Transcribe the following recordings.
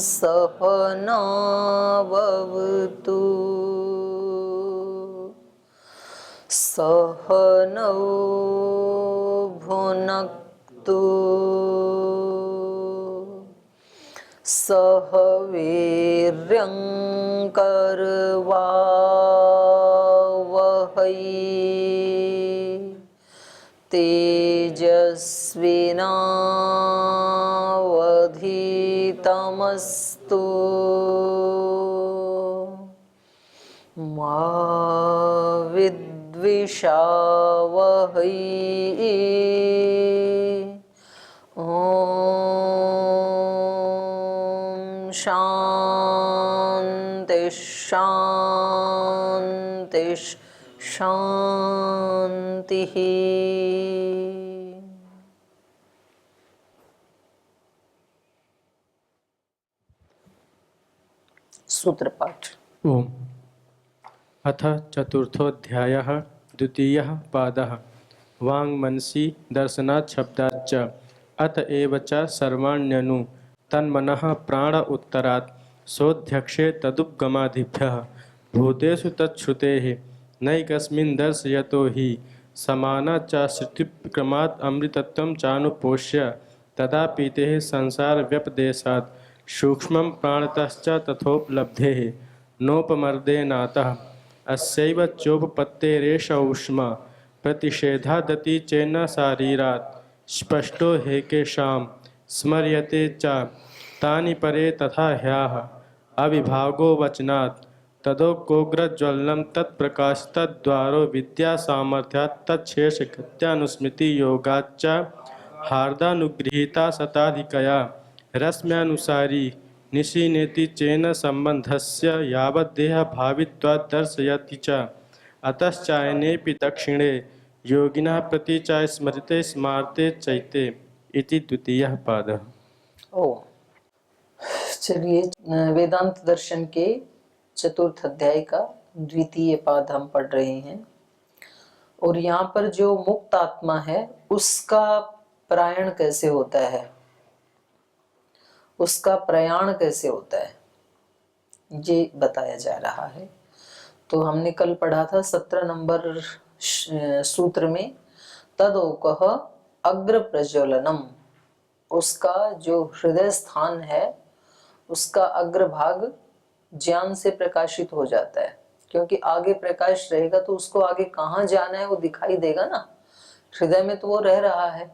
सहनाववतु सहनौ भुनक्तु सह वीर्यं करवावहै तेजस्विनावधीतमस्तु मा विद्विषावहै। ॐ शान्ति शान्ति शान्तिः। सूत्र पाठ। ओम। अथ चतुर्थोऽध्यायः द्वितीयः पादः वाङ्मनसि दर्शनात् शब्दाच्च अत एव च सर्वाण्यनु तन्मनः प्राण उत्तरात् सोऽध्यक्षे तदुपगमादिभ्यः भूतेषु तच्छ्रुतेः नैकस्मिन् दर्शयतो हि समाना च श्रुतिक्रमात् अमृतत्वं चानुपोष्य तदापीतेः संसारव्यपदेशात् सूक्ष्मं प्राणतश्च तथोपलब्धेः नोपमर्देनातः अस्यैव चोपपत्तेरेष ऊष्मा प्रतिषेधादति चेन्न शारीरात् स्पष्टो हेकेषां स्मर्यते च तानि परे तथा ह्याः अविभागो वचनात् तदोग्रज्वलनं तत्प्रकाशतद्वारो विद्यासामर्थ्यात् तच्छेषगत्यानुस्मृतियोगाच्च हार्दानुगृहीता शताधिकया रश्म्यानुसारी निशीनेति चेन सम्बन्धस्य यावद्देहभावित्वात् दर्शयति च अतश्चायनेऽपि दक्षिणे योगिनः प्रति च स्मृते स्मार्ते चैते इति द्वितीयः पादः। ओ चलिए, वेदांत दर्शन के चतुर्थ अध्याय का द्वितीय पाद हम पढ़ रहे हैं। और यहाँ पर जो मुक्त आत्मा है उसका प्रयाण कैसे होता है, उसका प्रयाण कैसे होता है, ये बताया जा रहा है। तो हमने कल पढ़ा था 17 नंबर सूत्र में तदोकः अग्र प्रज्वलनम, उसका जो हृदय स्थान है उसका अग्रभाग ज्ञान से प्रकाशित हो जाता है, क्योंकि आगे प्रकाश रहेगा तो उसको आगे कहाँ जाना है वो दिखाई देगा ना। हृदय में तो वो रह रहा है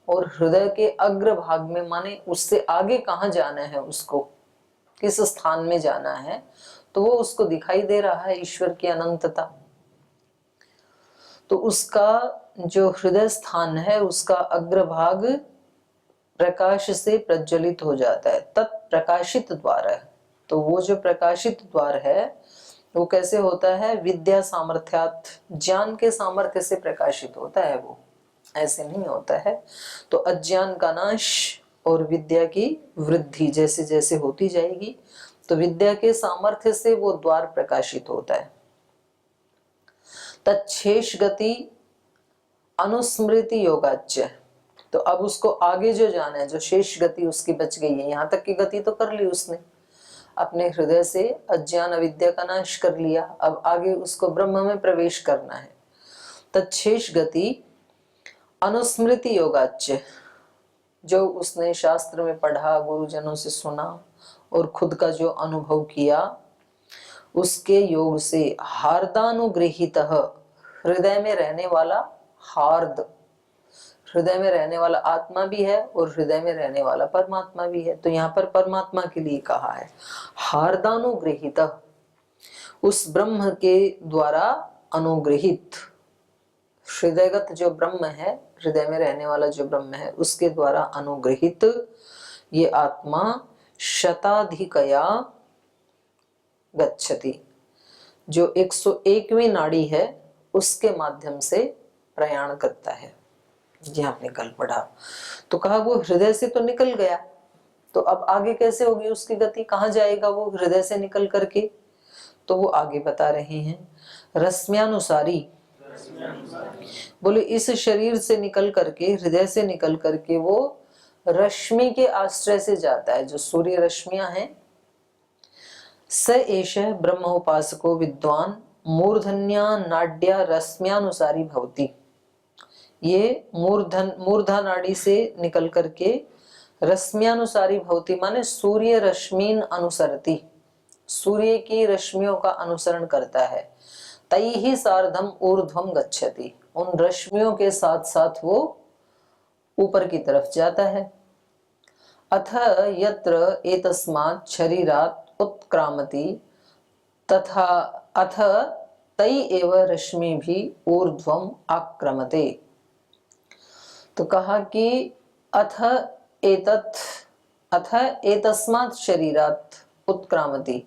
और हृदय के अग्रभाग में माने उससे आगे कहाँ जाना है, उसको किस स्थान में जाना है, तो वो उसको दिखाई दे रहा है, ईश्वर की अनंतता। तो उसका जो हृदय स्थान है उसका अग्रभाग प्रकाश से प्रज्वलित हो जाता है, तत्प्रकाशित द्वार है। तो वो जो प्रकाशित द्वार है वो कैसे होता है, विद्या सामर्थ्यात्, ज्ञान के सामर्थ्य से प्रकाशित होता है, वो ऐसे नहीं होता है। तो अज्ञान का नाश और विद्या की वृद्धि जैसे जैसे होती जाएगी तो विद्या के सामर्थ्य से वो द्वार प्रकाशित होता है। तच्छेष गति अनुस्मृति योगाच्य, तो अब उसको आगे जो जाना है, जो शेष गति उसकी बच गई है, यहाँ तक की गति तो कर ली उसने, अपने हृदय से अज्ञान अविद्या का नाश कर लिया, अब आगे उसको ब्रह्म में प्रवेश करना है। तच्छेष गति अनुस्मृति योगाच्य, जो उसने शास्त्र में पढ़ा, गुरुजनों से सुना और खुद का जो अनुभव किया, उसके योग से हार्दानुगृहीतः, हृदय में रहने वाला हार्द, हृदय में रहने वाला आत्मा भी है और हृदय में रहने वाला परमात्मा भी है। तो यहाँ पर परमात्मा के लिए कहा है हार्दानुगृहीतः, उस ब्रह्म के द्वारा अनुगृहित, हृदयगत जो ब्रह्म है, हृदय में रहने वाला जो ब्रह्म है उसके द्वारा अनुगृहित ये आत्मा शताधिकया गच्छति, जो 101वीं नाड़ी है उसके माध्यम से प्रयाण करता है। ये आपने कल पढ़ा। तो कहा वो हृदय से तो निकल गया, तो अब आगे कैसे होगी उसकी गति, कहाँ जाएगा वो हृदय से निकल करके, तो वो आगे बता रहे हैं रश्म्यानुसारी, बोले इस शरीर से निकल करके, हृदय से निकल करके वो रश्मि के आश्रय से जाता है, जो सूर्य रश्मियां हैं। स एष ब्रह्मोपासको विद्वान मूर्धन्या नाड्या रश्म्यानुसारी भवति। ये मूर्धा नाड़ी से निकल करके रश्म्यानुसारी भवति माने सूर्य रश्मीन अनुसरति, सूर्य की रश्मियों का अनुसरण करता है। तैहि सार्धम ऊर्ध्वम गच्छति, उन रश्मियों के साथ साथ वो ऊपर की तरफ जाता है। अथ यत्र एतस्मात् शरीरात् उत्क्रामति तथा अथ तै एव रश्मि भी ऊर्ध्वम आक्रमते। तो कहा कि अथ एतस्मात् शरीरात् उत्क्रामति,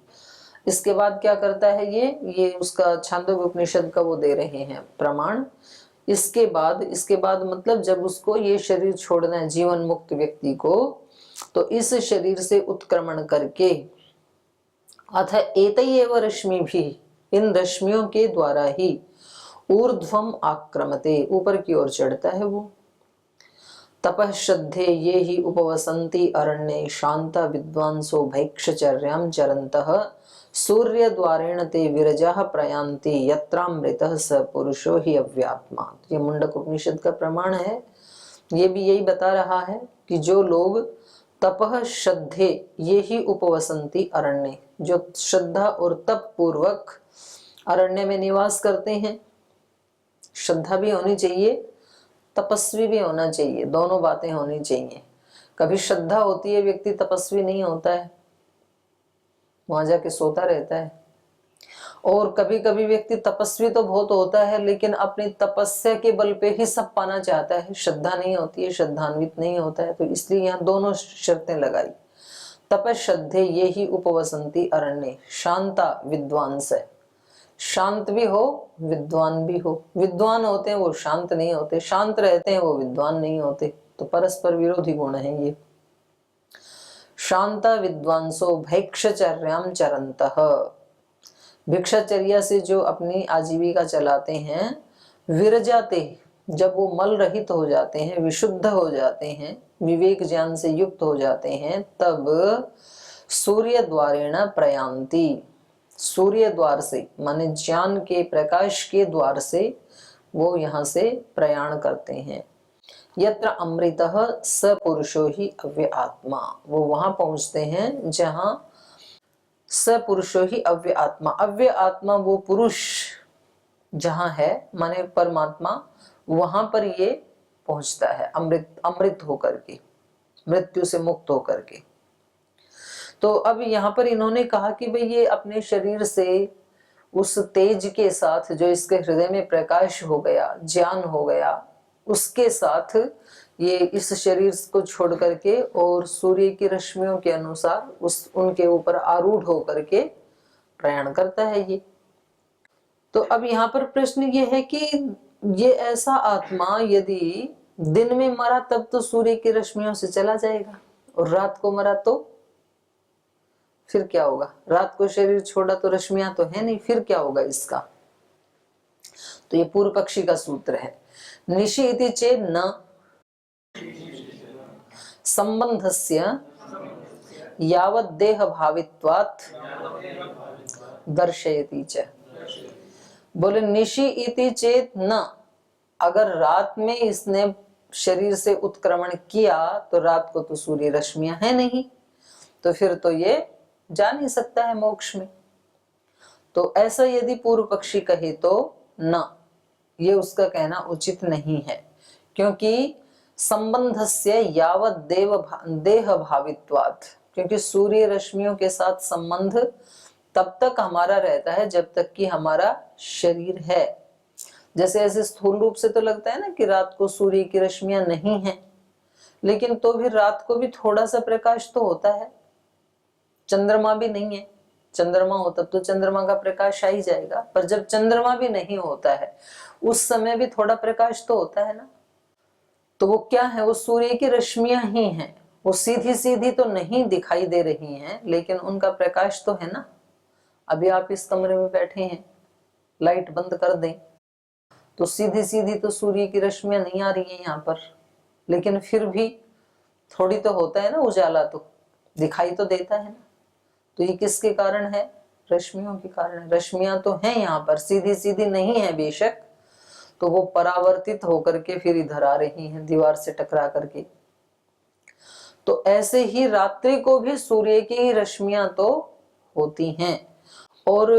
इसके बाद क्या करता है ये उसका छांदोग्य उपनिषद का वो दे रहे हैं प्रमाण। इसके बाद मतलब जब उसको ये शरीर छोड़ना है जीवन मुक्त व्यक्ति को, तो इस शरीर से उत्क्रमण करके अथ एतैव रश्मि भी, इन रश्मियों के द्वारा ही ऊर्ध्वम आक्रमते, ऊपर की ओर चढ़ता है वो। तपः श्रद्धे ये ही उपवसन्ति अरण्ये शांता विद्वांसो भैक्षचर्यां चरन्तः सूर्य द्वारेण ते विरजाः प्रयान्ति यत्रामृतः स पुरुषो ही अव्यात्मा। ये मुंडक उपनिषद का प्रमाण है। ये भी यही बता रहा है कि जो लोग तपः श्रद्धे ये ही उपवसन्ति अरण्ये, जो श्रद्धा और तप पूर्वक अरण्य में निवास करते हैं। श्रद्धा भी होनी चाहिए, तपस्वी भी होना चाहिए, दोनों बातें होनी चाहिए। कभी श्रद्धा होती है व्यक्ति तपस्वी नहीं होता है, वहां जाके सोता रहता है। और कभी कभी व्यक्ति तपस्वी तो बहुत होता है लेकिन अपनी तपस्या के बल पे ही सब पाना चाहता है, श्रद्धा नहीं होती है, श्रद्धान्वित नहीं होता है। तो इसलिए यहाँ दोनों शर्तें लगाई। तपश्रद्धे ये ही उपवसंती अरण्य शांता विद्वांस है, शांत भी हो विद्वान भी हो। विद्वान होते हैं वो शांत नहीं होते, शांत रहते हैं वो विद्वान नहीं होते, तो परस्पर विरोधी गुण है ये। शांता विद्वांसो भैक्षचर्याम चरन्तः, भिक्षाचर्या से जो अपनी आजीविका चलाते हैं। विरजाते, जब वो मल रहित हो जाते हैं, विशुद्ध हो जाते हैं, विवेक ज्ञान से युक्त हो जाते हैं, तब सूर्य द्वारेण प्रयान्ति, सूर्य द्वार से माने ज्ञान के प्रकाश के द्वार से वो यहाँ से प्रयाण करते हैं। यत्र अमृतः स पुरुषो ही अव्य आत्मा, वो वहां पहुंचते हैं जहां स पुरुषो ही अव्य आत्मा, अव्य आत्मा वो पुरुष जहां है माने परमात्मा, वहां पर ये पहुंचता है अमृत होकर के, मृत्यु से मुक्त होकर के। तो अब यहाँ पर इन्होंने कहा कि भाई ये अपने शरीर से उस तेज के साथ जो इसके हृदय में प्रकाश हो गया, ज्ञान हो गया, उसके साथ ये इस शरीर को छोड़ करके और सूर्य की रश्मियों के अनुसार उनके ऊपर आरूढ़ होकर के प्रयाण करता है ये। तो अब यहाँ पर प्रश्न ये है कि ये ऐसा आत्मा यदि दिन में मरा तब तो सूर्य की रश्मियों से चला जाएगा, और रात को मरा तो फिर क्या होगा? रात को शरीर छोड़ा तो रश्मियां तो है नहीं, फिर क्या होगा इसका? तो ये पूर्व पक्षी का सूत्र है। निशि इति चेत् न संबंधस्य यावत् देह भावित्वात् दर्शयति च। बोले निशि इति चेत् न, अगर रात में इसने शरीर से उत्क्रमण किया तो रात को तो सूर्य रश्मियां है नहीं, तो फिर तो ये जा नहीं सकता है मोक्ष में। तो ऐसा यदि पूर्व पक्षी कहे तो न, ये उसका कहना उचित नहीं है, क्योंकि संबंधस्य यावत् देह भावित्वात्, क्योंकि सूर्य रश्मियों के साथ संबंध तब तक हमारा रहता है जब तक कि हमारा शरीर है। जैसे ऐसे स्थूल रूप से तो लगता है ना कि रात को सूर्य की रश्मियां नहीं है, लेकिन तो भी रात को भी थोड़ा सा प्रकाश तो होता है। चंद्रमा भी नहीं है, चंद्रमा होता तो चंद्रमा का प्रकाश आ ही जाएगा, पर जब चंद्रमा भी नहीं होता है उस समय भी थोड़ा प्रकाश तो होता है ना। तो वो क्या है? वो सूर्य की रश्मियां ही हैं, वो सीधी सीधी तो नहीं दिखाई दे रही हैं, लेकिन उनका प्रकाश तो है ना। अभी आप इस कमरे में बैठे हैं, लाइट बंद कर दें तो सीधी सीधी तो सूर्य की रश्मियां नहीं आ रही है यहाँ पर, लेकिन फिर भी थोड़ी तो होता है ना उजाला, तो दिखाई तो देता है ना। तो ये किसके कारण है? रश्मियों के कारण है। रश्मियां तो हैं यहाँ पर, सीधी सीधी नहीं है बेशक, तो वो परावर्तित होकर के फिर इधर आ रही हैं दीवार से टकरा करके। तो ऐसे ही रात्रि को भी सूर्य की ही रश्मियां तो होती हैं। और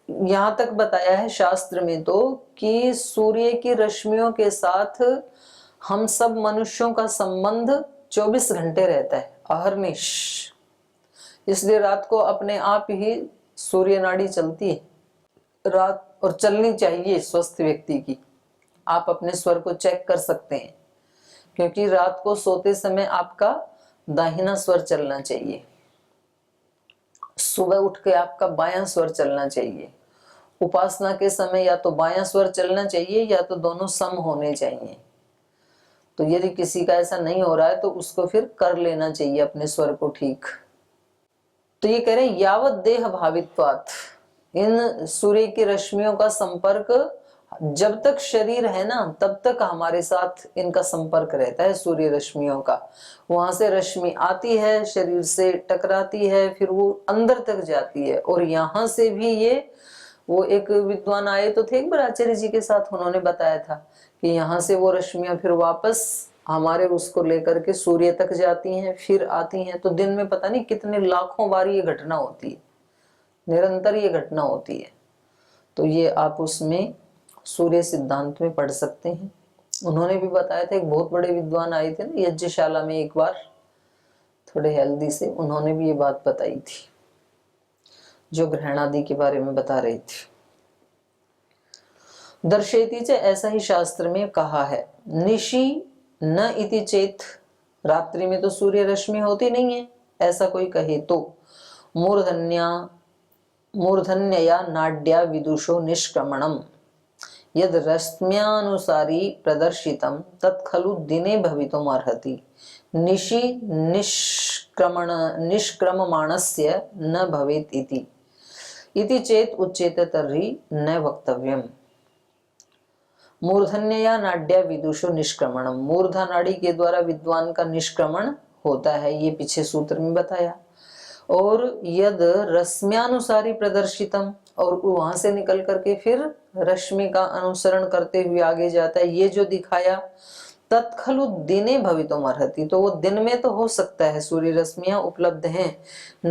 यहाँ तक बताया है शास्त्र में तो कि सूर्य की रश्मियों के साथ हम सब मनुष्यों का संबंध 24 घंटे रहता है, अहर्निश। इसलिए रात को अपने आप ही सूर्य नाड़ी चलती है रात, और चलनी चाहिए स्वस्थ व्यक्ति की। आप अपने स्वर को चेक कर सकते हैं, क्योंकि रात को सोते समय आपका दाहिना स्वर चलना चाहिए, सुबह उठ के आपका बायां स्वर चलना चाहिए। उपासना के समय या तो बायां स्वर चलना चाहिए या तो दोनों सम होने चाहिए। तो यदि किसी का ऐसा नहीं हो रहा है तो उसको फिर कर लेना चाहिए अपने स्वर को ठीक। तो ये कह रहे हैं यावत देह भावित्वात्, इन सूर्य की रश्मियों का संपर्क जब तक शरीर है ना तब तक हमारे साथ इनका संपर्क रहता है सूर्य रश्मियों का। वहां से रश्मि आती है, शरीर से टकराती है, फिर वो अंदर तक जाती है, और यहाँ से भी ये, वो एक विद्वान आए तो थे एक बार आचार्य जी के साथ, उन्होंने बताया था कि यहाँ से वो रश्मियां फिर वापस हमारे उसको लेकर के सूर्य तक जाती हैं, फिर आती हैं। तो दिन में पता नहीं कितने लाखों बार ये घटना होती है, निरंतर ये घटना होती है। तो ये आप उसमें सूर्य सिद्धांत में पढ़ सकते हैं। उन्होंने भी बताया था, एक बहुत बड़े विद्वान आए थे ना यज्ञशाला में एक बार, थोड़े हेल्दी से, उन्होंने भी ये बात बताई थी जो ग्रहण आदि के बारे में बता रही थी। दर्शयति च, ऐसा ही शास्त्र में कहा है। निशि न इति चेत, रात्रि में तो सूर्य रश्मि होती नहीं है, ऐसा कोई कहे तो मूर्धन्यया नाड्या विदुषो निष्क्रमणम यद रश्म्यानुसारी प्रदर्शितम तत्खलु दिने भवितुम अर्हति। निशि निष्क्रममाणस्य न भवेत् इति चेत उच्यते तर्हि न वक्तव्यम। मूर्धन्यया नाड्या विदुषो निष्क्रमणम, मूर्धा नाड़ी के द्वारा विद्वान का निष्क्रमण होता है, ये पीछे सूत्र में बताया। और यद रश्म्यानुसारी प्रदर्शितम, और वहां से निकल करके फिर रश्मि का अनुसरण करते हुए आगे जाता है, ये जो दिखाया। तत्खलु दिने भवितुम अर्हति, तो वो दिन में तो हो सकता है, सूर्य रश्मियां उपलब्ध हैं।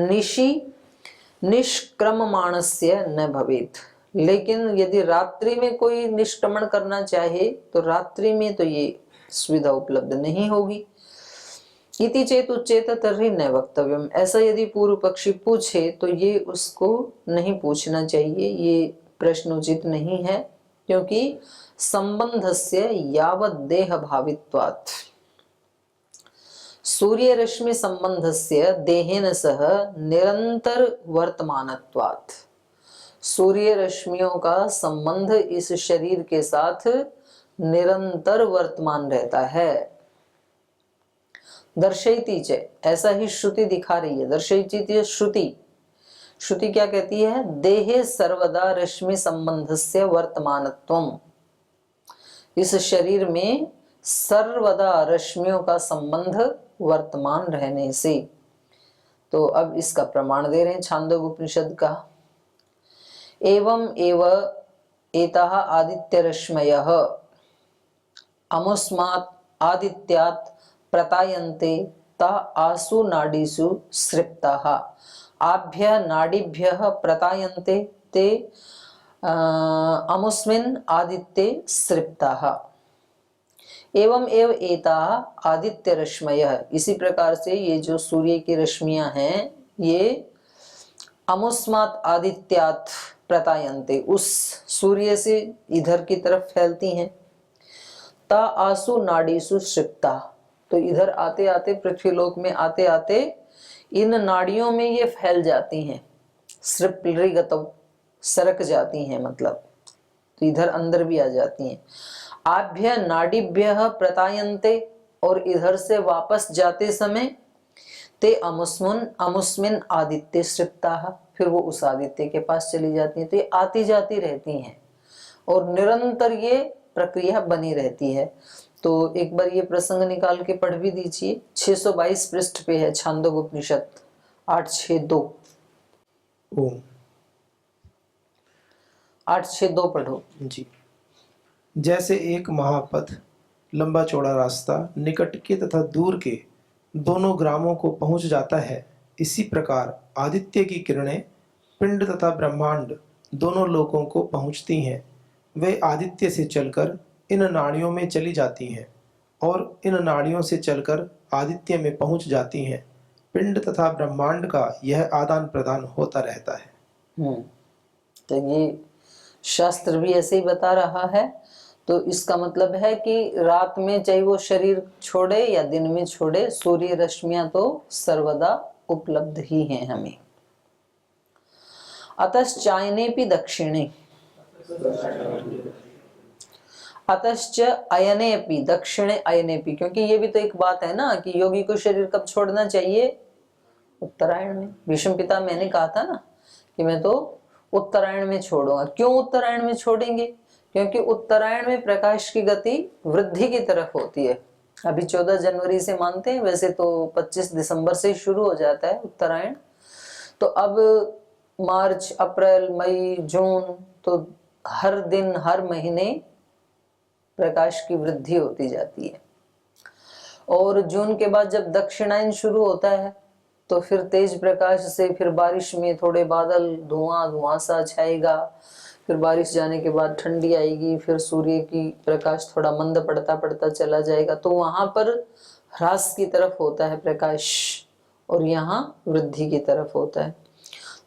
निशि निष्क्रममाणस्य न भवेत्, लेकिन यदि रात्रि में कोई निष्क्रमण करना चाहे तो रात्रि में तो ये सुविधा उपलब्ध नहीं होगी। इति चेत उच्चेत तर्हि न वक्तव्यम, ऐसा यदि पूर्व पक्षी पूछे तो ये उसको नहीं पूछना चाहिए, ये प्रश्न उचित नहीं है, क्योंकि संबंधस्य यावत् देह भावित्वात्, सूर्य रश्मि संबंधस्य देहेन सह निरंतर वर्तमानत्वात्, सूर्य रश्मियों का संबंध इस शरीर के साथ निरंतर वर्तमान रहता है। दर्शयति च, ऐसा ही श्रुति दिखा रही है। दर्शयति श्रुति, श्रुति क्या कहती है? देहे सर्वदा रश्मि संबंधस्य वर्तमानत्वम, इस शरीर में सर्वदा रश्मियों का संबंध वर्तमान रहने से। तो अब इसका प्रमाण दे रहे हैं छांदोग्य उपनिषद का। एवं एव एताः आदित्य रश्मयः अमुस्मात् आदित्यात् प्रतायन्ते ता आसु नाडीषु सृप्ताः आभ्य नाडीभ्यः प्रतायन्ते ते अमुस्मिन् आदित्ये सृप्ताः। एवं एव एताः आदित्य रश्मयः, इसी प्रकार से ये जो सूर्य की रश्मियां हैं ये अमुस्मात् आदित्यात् प्रतायन्ते, उस सूर्य से इधर की तरफ फैलती हैं। ता आसु नाडीषु सृप्ता, तो इधर आते आते पृथ्वीलोक में आते आते इन नाड़ियों में ये फैल जाती हैं। सृप्लृगतौ, सरक जाती हैं मतलब, तो इधर अंदर भी आ जाती हैं। आभ्य नाडीभ्यः प्रतायन्ते, और इधर से वापस जाते समय ते अमुस्मिन् आदित्य सृप्ताः, फिर वो उस आदित्य के पास चली जाती हैं। तो ये आती जाती रहती हैं और निरंतर ये प्रक्रिया बनी रहती है। तो एक बार ये प्रसंग निकाल के पढ़ भी दीजिए। 622 पृष्ठ पे है छांदोग्य उपनिषद 862। ओम 862 पढ़ो जी। जैसे एक महापथ लंबा चौड़ा रास्ता निकट के तथा दूर के दोनों ग्रामों को पहुंच जाता है, इसी प्रकार आदित्य की किरणें पिंड तथा ब्रह्मांड दोनों लोकों को पहुंचती हैं। वे आदित्य से चलकर इन नाड़ियों में चली जाती हैं और इन नाड़ियों से चलकर आदित्य में पहुंच जाती हैं। पिंड तथा ब्रह्मांड का यह आदान प्रदान होता रहता है। तो ये शास्त्र भी ऐसे ही बता रहा है। तो इसका मतलब है कि रात में चाहे वो शरीर छोड़े या दिन में छोड़े, सूर्य रश्मियां तो सर्वदा उपलब्ध ही हैं हमें। अतश्चायनेपि दक्षिणे, अतश्च अयनेपि दक्षिणे अयनेपि, क्योंकि ये भी तो एक बात है ना कि योगी को शरीर कब छोड़ना चाहिए? उत्तरायण में। भीष्म पिता मैंने कहा था ना कि मैं तो उत्तरायण में छोड़ूंगा। क्यों उत्तरायण में छोड़ेंगे? क्योंकि उत्तरायण में प्रकाश की गति वृद्धि की तरफ होती है। अभी 14 जनवरी से मानते हैं, वैसे तो 25 दिसंबर से शुरू हो जाता है उत्तरायण। तो अब मार्च, अप्रैल, मई, जून, तो हर दिन हर महीने प्रकाश की वृद्धि होती जाती है। और जून के बाद जब दक्षिणायन शुरू होता है तो फिर तेज प्रकाश से फिर बारिश में थोड़े बादल, धुआं सा छाएगा, फिर बारिश जाने के बाद ठंडी आएगी, फिर सूर्य की प्रकाश थोड़ा मंद पड़ता पड़ता चला जाएगा। तो वहां पर ह्रास की तरफ होता है प्रकाश और यहाँ वृद्धि की तरफ होता है।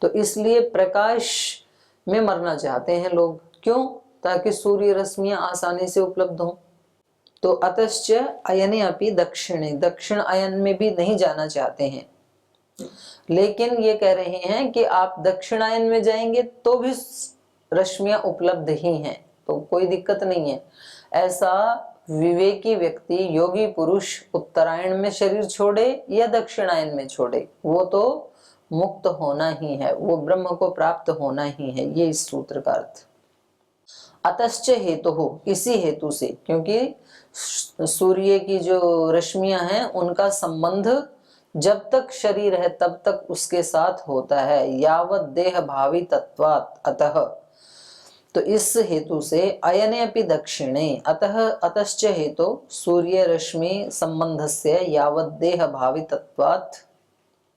तो इसलिए प्रकाश में मरना चाहते हैं लोग। क्यों? ताकि सूर्य रश्मियां आसानी से उपलब्ध हों। तो अतश्च अयने अपि दक्षिणे, दक्षिण अयन में भी नहीं जाना चाहते हैं। लेकिन ये कह रहे हैं कि आप दक्षिणायन में जाएंगे तो भी रश्मियां उपलब्ध ही हैं, तो कोई दिक्कत नहीं है। ऐसा विवेकी व्यक्ति, योगी पुरुष उत्तरायण में शरीर छोड़े या दक्षिणायन में छोड़े, वो तो मुक्त होना ही है, वो ब्रह्म को प्राप्त होना ही है। ये इस सूत्र का अर्थ। अतश्च हेतु हो, इसी हेतु से, क्योंकि सूर्य की जो रश्मियां हैं उनका संबंध जब तक शरीर है तब तक उसके साथ होता है, यावत देह भावी तत्वात्। अतः, तो इस हेतु से अयने अपि दक्षिणे, अतः अतश्च हेतु सूर्य रश्मि संबंधस्य यावत देह भावी तत्वात्,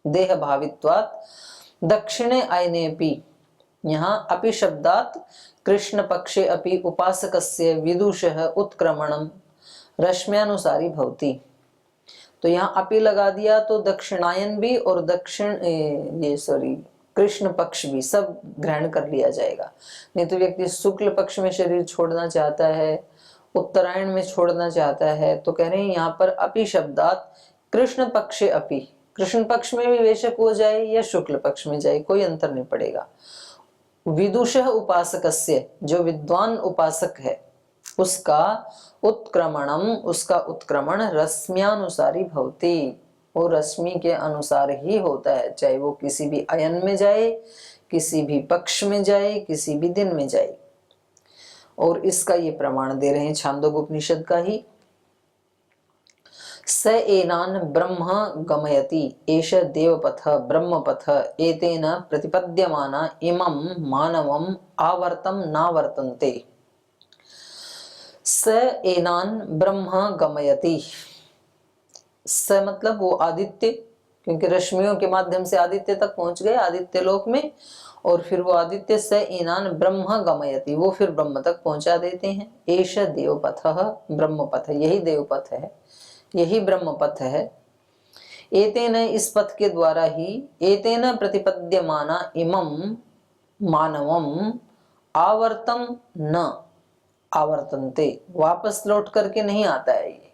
देह भावित्वात् दक्षिणे अयनेपि। यहाँ अपि शब्दात् कृष्ण पक्षे अपि उपासकस्य विदुषः उत्क्रमणम रश्म्यानुसारी भवति। तो यहाँ अपि लगा दिया तो दक्षिणायन भी और कृष्ण पक्ष भी सब ग्रहण कर लिया जाएगा। नहीं तो व्यक्ति शुक्ल पक्ष में शरीर छोड़ना चाहता है, उत्तरायण में छोड़ना चाहता है, तो कह रहे हैं यहाँ पर अपि शब्दात कृष्ण पक्षे अपि, कृष्ण पक्ष में भी बेशक हो जाए या शुक्ल पक्ष में जाए, कोई अंतर नहीं पड़ेगा। विदुषः उपासकस्य, जो विद्वान उपासक है उसका उत्क्रमणम, उसका उत्क्रमण रश्म्यानुसारी भवति, वो रश्मि के अनुसार ही होता है, चाहे वो किसी भी अयन में जाए, किसी भी पक्ष में जाए, किसी भी दिन में जाए। और इसका ये प्रमाण दे रहे हैं छांदोग्य उपनिषद का ही। स एनान ब्रह्म गमयति एष देवपथ ब्रह्मपथ एतेन प्रतिपद्यमाना इमं मानवम आवर्तम नावर्तन्ते। स एनान ब्रह्म गमयति, स मतलब वो आदित्य, क्योंकि रश्मियों के माध्यम से आदित्य तक पहुंच गए, आदित्य लोक में, और फिर वो आदित्य स एनान ब्रह्म गमयति, वो फिर ब्रह्म तक पहुंचा देते हैं। एष देवपथ ब्रह्मपथ, यही देवपथ है, यही ब्रह्मपथ है। एतेन, इस पथ के द्वारा ही, एतेन प्रतिपद्यमाना इमं मानवम आवर्तम न आवर्तन्ते, वापस लौट करके नहीं आता है। ये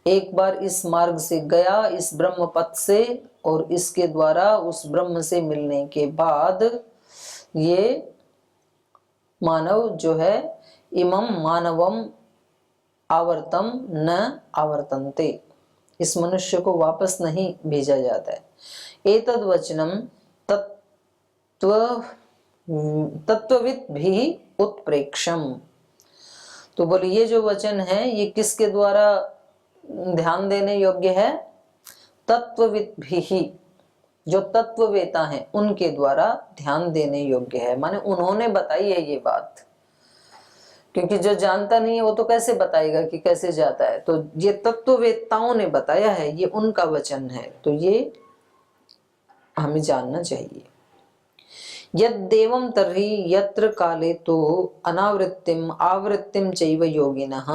एक बार इस मार्ग से गया, इस ब्रह्म पथ से, और इसके द्वारा उस ब्रह्म से मिलने के बाद ये मानव जो है, इमं मानवम आवर्तम न आवर्तन्ते, इस मनुष्य को वापस नहीं भेजा जाता है। एतद् वचनम तत्वविद भी उत्प्रेक्षम, तो बोले ये जो वचन है ये किसके द्वारा ध्यान देने योग्य है? तत्वविद भी, जो तत्ववेता हैं उनके द्वारा ध्यान देने योग्य है। माने उन्होंने बताई है ये बात, क्योंकि जो जानता नहीं है वो तो कैसे बताएगा कि कैसे जाता है। तो ये तत्ववेताओं ने बताया है, ये उनका वचन है, तो ये हमें जानना चाहिए। यद्देवं तर्हि यत्र काले तो अनावृत्तिम आवृत्तिम चैव योगिनः।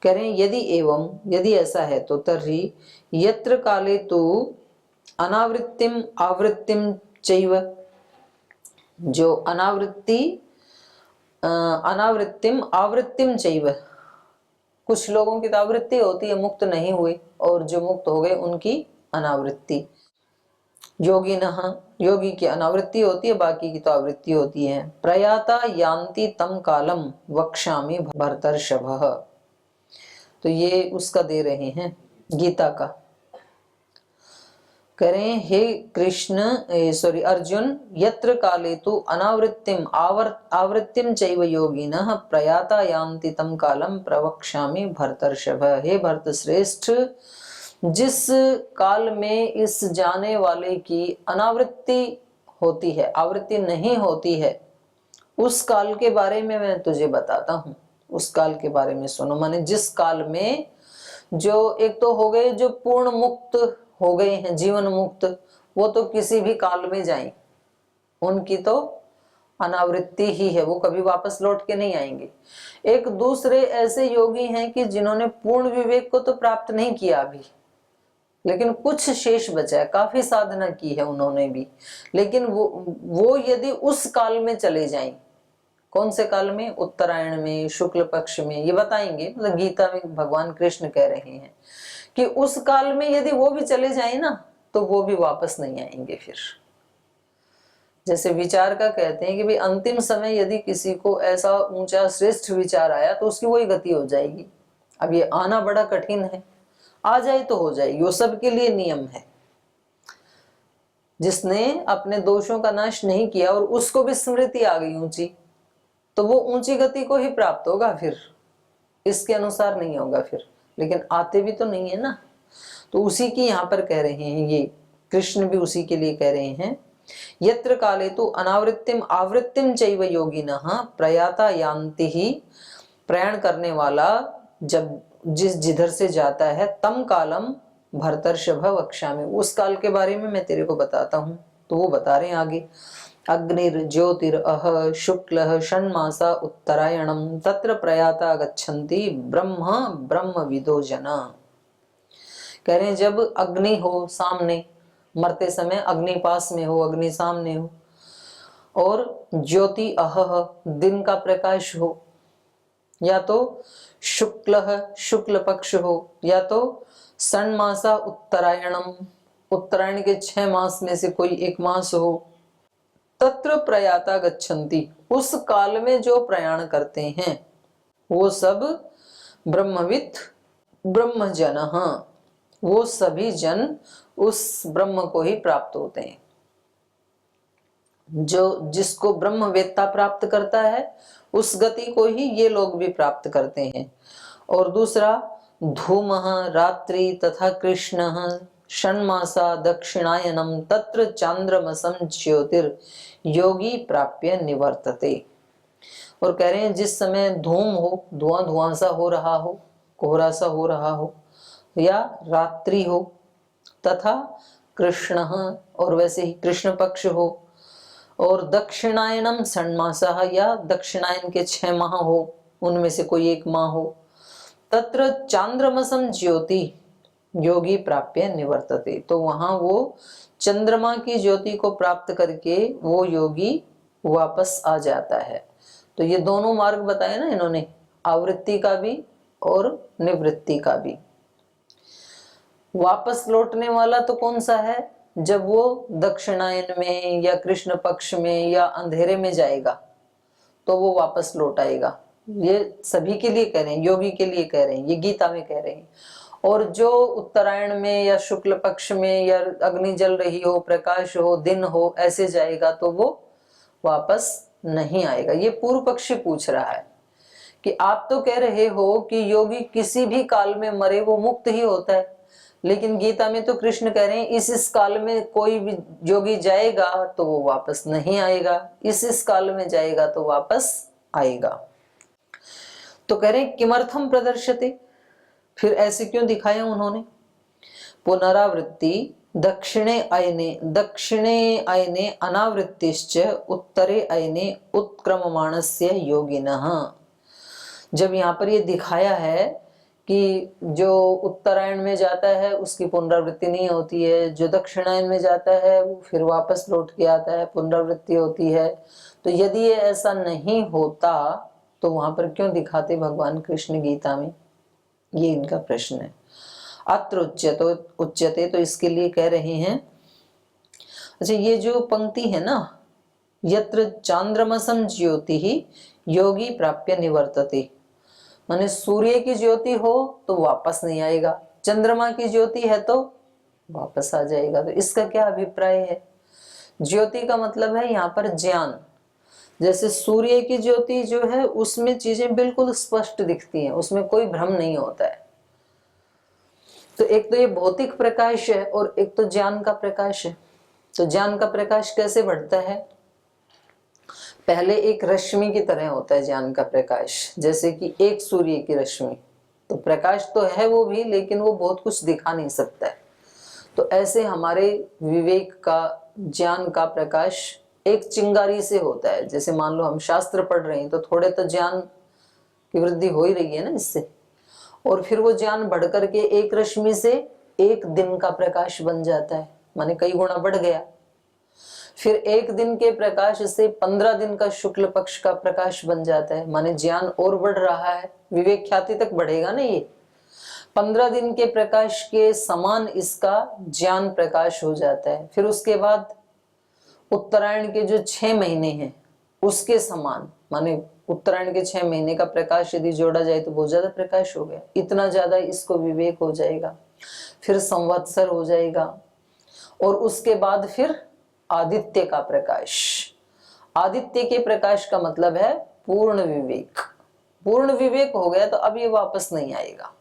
कह रहे हैं यदि एवं, यदि ऐसा है तो तर्हि यत्र काले तो अनावृत्तिम आवृत्तिम चैव, जो अनावृत्तिम आवृत्तिम चैव, कुछ लोगों की तो आवृत्ति होती है, मुक्त नहीं हुए, और जो मुक्त हो गए उनकी अनावृत्ति। योगिनः, योगी की अनावृत्ति होती है, बाकी की तो आवृत्ति होती है। प्रयाता यान्ति तम कालम वक्ष्यामि भर्तर्षभः। तो ये उसका दे रहे हैं गीता का। करें हे कृष्ण अर्जुन, यत्र काले तु अनावृत्तिम आवृत्तिम चैव योगिनः प्रयाता यान्ति तम कालम प्रवक्ष्यामि भर्तर्षभ। हे भरत श्रेष्ठ, जिस काल में इस जाने वाले की अनावृत्ति होती है, आवृत्ति नहीं होती है, उस काल के बारे में मैं तुझे बताता हूँ। उस काल के बारे में सुनो। माने जिस काल में जो एक तो हो गए जो पूर्ण मुक्त हो गए हैं, जीवन मुक्त, वो तो किसी भी काल में जाएं, उनकी तो अनावृत्ति ही है, वो कभी वापस लौट के नहीं आएंगे। एक दूसरे ऐसे योगी हैं कि जिन्होंने पूर्ण विवेक को तो प्राप्त नहीं किया अभी, लेकिन कुछ शेष बचा है, काफी साधना की है उन्होंने भी, लेकिन वो यदि उस काल में चले जाएं, कौन से काल में? उत्तरायण में, शुक्ल पक्ष में, ये बताएंगे। मतलब गीता में भगवान कृष्ण कह रहे हैं कि उस काल में यदि वो भी चले जाए ना, तो वो भी वापस नहीं आएंगे फिर। जैसे विचार का कहते हैं कि भाई अंतिम समय यदि किसी को ऐसा ऊंचा श्रेष्ठ विचार आया तो उसकी वही गति हो जाएगी। अब ये आना बड़ा कठिन है, आ जाए तो हो जाएगी, वो सबके लिए नियम है। जिसने अपने दोषों का नाश नहीं किया और उसको भी स्मृति आ गई ऊंची, तो वो ऊंची गति को ही प्राप्त होगा, फिर इसके अनुसार नहीं होगा फिर। लेकिन आते भी तो नहीं है ना, तो उसी की यहाँ पर कह रहे हैं, ये कृष्ण भी उसी के लिए कह रहे हैं। यत्र काले तो अनावृत्तिम आवृत्तिम चैव योगिनः प्रयाता यान्ति ही, प्रयाण करने वाला जब जिधर से जाता है, तम कालम भर्तर्षभ वक्ष्यामि, उस काल के बारे में मैं तेरे को बताता हूँ। तो वो बता रहे हैं आगे, अग्निर्ज्योतिरअह शुक्लः षण्मासा उत्तरायणम तत्र प्रयाता गच्छन्ति ब्रह्म विदो जना। कह रहे हैं जब अग्नि हो सामने, मरते समय अग्नि पास में हो, अग्नि सामने हो, और ज्योति अह दिन का प्रकाश हो, या तो शुक्ल पक्ष हो, या तो षण्मासा उत्तरायणम, उत्तरायण के 6 मास में से कोई एक मास हो, तत्र प्रयाता गच्छन्ति, उस काल में जो प्रयाण करते हैं वो सब ब्रह्मविद ब्रह्मजनः, वो सभी जन उस ब्रह्म को ही प्राप्त होते हैं। जो जिसको ब्रह्मवेत्ता प्राप्त करता है उस गति को ही ये लोग भी प्राप्त करते हैं। और दूसरा, धूमः रात्रि तथा कृष्णः षण्मासा दक्षिणायनम तत्र चांद्रमसम ज्योतिर योगी प्राप्य निवर्तते। और कह रहे हैं जिस समय धूम हो, धुआं सा हो रहा हो, कोहरा सा हो रहा हो, या रात्रि हो, तथा कृष्ण, और वैसे ही कृष्ण पक्ष हो, और दक्षिणायनम षण्मासा, या दक्षिणायन के 6 माह हो, उनमें से कोई एक माह हो, तत्र चांद्रमसम ज्योति योगी प्राप्य निवर्तते, तो वहां वो चंद्रमा की ज्योति को प्राप्त करके वो योगी वापस आ जाता है। तो ये दोनों मार्ग बताए ना इन्होंने, आवृत्ति का भी और निवृत्ति का भी। वापस लौटने वाला तो कौन सा है? जब वो दक्षिणायन में या कृष्ण पक्ष में या अंधेरे में जाएगा तो वो वापस लौट आएगा। ये सभी के लिए कह रहे हैं, योगी के लिए कह रहे हैं, ये गीता में कह रहे हैं। और जो उत्तरायण में या शुक्ल पक्ष में या अग्नि जल रही हो, प्रकाश हो, दिन हो, ऐसे जाएगा तो वो वापस नहीं आएगा। ये पूर्व पक्षी पूछ रहा है कि आप तो कह रहे हो कि योगी किसी भी काल में मरे वो मुक्त ही होता है, लेकिन गीता में तो कृष्ण कह रहे हैं इस काल में कोई भी योगी जाएगा तो वो वापस नहीं आएगा, इस काल में जाएगा तो वापस आएगा। तो कह रहे हैं किमर्थम प्रदर्शते, फिर ऐसे क्यों दिखाया उन्होंने। पुनरावृत्ति दक्षिणे अयने अनावृत्तिश्च उत्तरे अयने उत्क्रममाणस्य योगिनः। जब यहाँ पर ये दिखाया है कि जो उत्तरायण में जाता है उसकी पुनरावृत्ति नहीं होती है, जो दक्षिणायन में जाता है वो फिर वापस लौट के आता है, पुनरावृत्ति होती है। तो यदि ये ऐसा नहीं होता तो वहां पर क्यों दिखाते भगवान कृष्ण गीता में, ये इनका प्रश्न है। अत्र उच्यते, तो इसके लिए कह रहे हैं, अच्छा ये जो पंक्ति है ना, यत्र चांद्रमसम ज्योति ही योगी प्राप्य निवर्तते, माने सूर्य की ज्योति हो तो वापस नहीं आएगा, चंद्रमा की ज्योति है तो वापस आ जाएगा। तो इसका क्या अभिप्राय है। ज्योति का मतलब है यहाँ पर ज्ञान। जैसे सूर्य की ज्योति जो है उसमें चीजें बिल्कुल स्पष्ट दिखती हैं, उसमें कोई भ्रम नहीं होता है। तो एक तो ये भौतिक प्रकाश है और एक तो ज्ञान का प्रकाश है। तो ज्ञान का प्रकाश कैसे बढ़ता है, पहले एक रश्मि की तरह होता है ज्ञान का प्रकाश, जैसे कि एक सूर्य की रश्मि। तो प्रकाश तो है वो भी, लेकिन वो बहुत कुछ दिखा नहीं सकता है। तो ऐसे हमारे विवेक का, ज्ञान का प्रकाश एक चिंगारी से होता है। जैसे मान लो हम शास्त्र पढ़ रहे हैं तो थोड़े तो ज्ञान की वृद्धि हो ही रही है ना इससे, और फिर वो ज्ञान बढ़ करके एक रश्मि से एक दिन का प्रकाश बन जाता है, माने कई गुना बढ़ गया। फिर एक दिन के प्रकाश से 15 दिन का शुक्ल पक्ष का प्रकाश बन जाता है, माने ज्ञान और बढ़ रहा है, विवेक ख्याति तक बढ़ेगा ना। ये 15 दिन के प्रकाश के समान इसका ज्ञान प्रकाश हो जाता है। फिर उसके बाद उत्तरायण के जो 6 महीने हैं उसके समान, माने उत्तरायण के 6 महीने का प्रकाश यदि जोड़ा जाए तो बहुत ज्यादा प्रकाश हो गया, इतना ज्यादा इसको विवेक हो जाएगा। फिर संवत्सर हो जाएगा, और उसके बाद फिर आदित्य का प्रकाश। आदित्य के प्रकाश का मतलब है पूर्ण विवेक। पूर्ण विवेक हो गया तो अब ये वापस नहीं आएगा।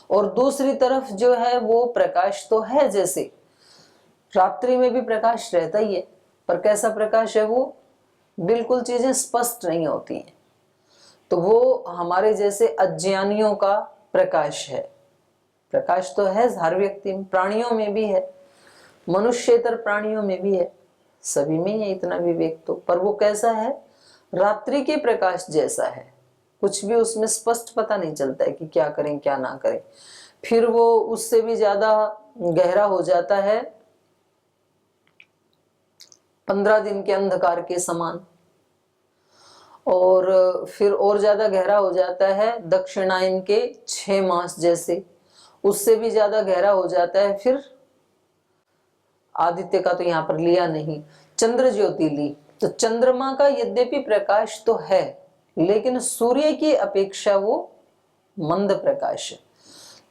और दूसरी तरफ जो है वो प्रकाश तो है, जैसे रात्रि में भी प्रकाश रहता ही है, पर कैसा प्रकाश है वो, बिल्कुल चीजें स्पष्ट नहीं होती हैं। तो वो हमारे जैसे अज्ञानियों का प्रकाश है। प्रकाश तो है हर व्यक्ति में, प्राणियों में भी है, मनुष्येतर प्राणियों में भी है, सभी में ही है इतना विवेक तो। पर वो कैसा है, रात्रि के प्रकाश जैसा है, कुछ भी उसमें स्पष्ट पता नहीं चलता है कि क्या करें क्या ना करें। फिर वो उससे भी ज्यादा गहरा हो जाता है 15 दिन के अंधकार के समान, और फिर और ज्यादा गहरा हो जाता है दक्षिणायन के 6 मास जैसे, उससे भी ज्यादा गहरा हो जाता है। फिर आदित्य का तो यहाँ पर लिया नहीं, चंद्र ज्योति ली। तो चंद्रमा का यद्यपि प्रकाश तो है, लेकिन सूर्य की अपेक्षा वो मंद प्रकाश है।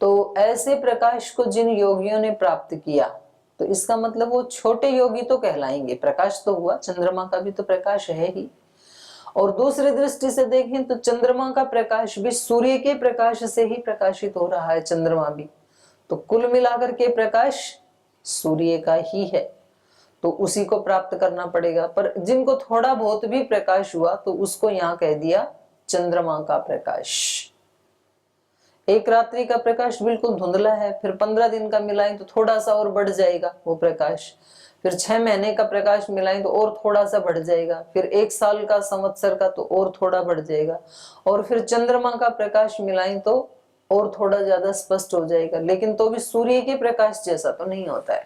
तो ऐसे प्रकाश को जिन योगियों ने प्राप्त किया, तो इसका मतलब वो छोटे योगी तो कहलाएंगे। प्रकाश तो हुआ, चंद्रमा का भी तो प्रकाश है ही। और दूसरी दृष्टि से देखें तो चंद्रमा का प्रकाश भी सूर्य के प्रकाश से ही प्रकाशित हो रहा है, चंद्रमा भी। तो कुल मिलाकर के प्रकाश सूर्य का ही है, तो उसी को प्राप्त करना पड़ेगा। पर जिनको थोड़ा बहुत भी प्रकाश हुआ तो उसको यहाँ कह दिया चंद्रमा का प्रकाश। एक रात्रि का प्रकाश बिल्कुल धुंधला है, फिर 15 दिन का मिलाएं तो थोड़ा सा और बढ़ जाएगा वो प्रकाश। फिर 6 महीने का प्रकाश मिलाएं तो और थोड़ा सा बढ़ जाएगा। फिर 1 साल का, संवत्सर का तो और थोड़ा बढ़ जाएगा। और फिर चंद्रमा का प्रकाश मिलाएं तो और थोड़ा ज्यादा स्पष्ट हो जाएगा, लेकिन तो भी सूर्य के प्रकाश जैसा तो नहीं होता है।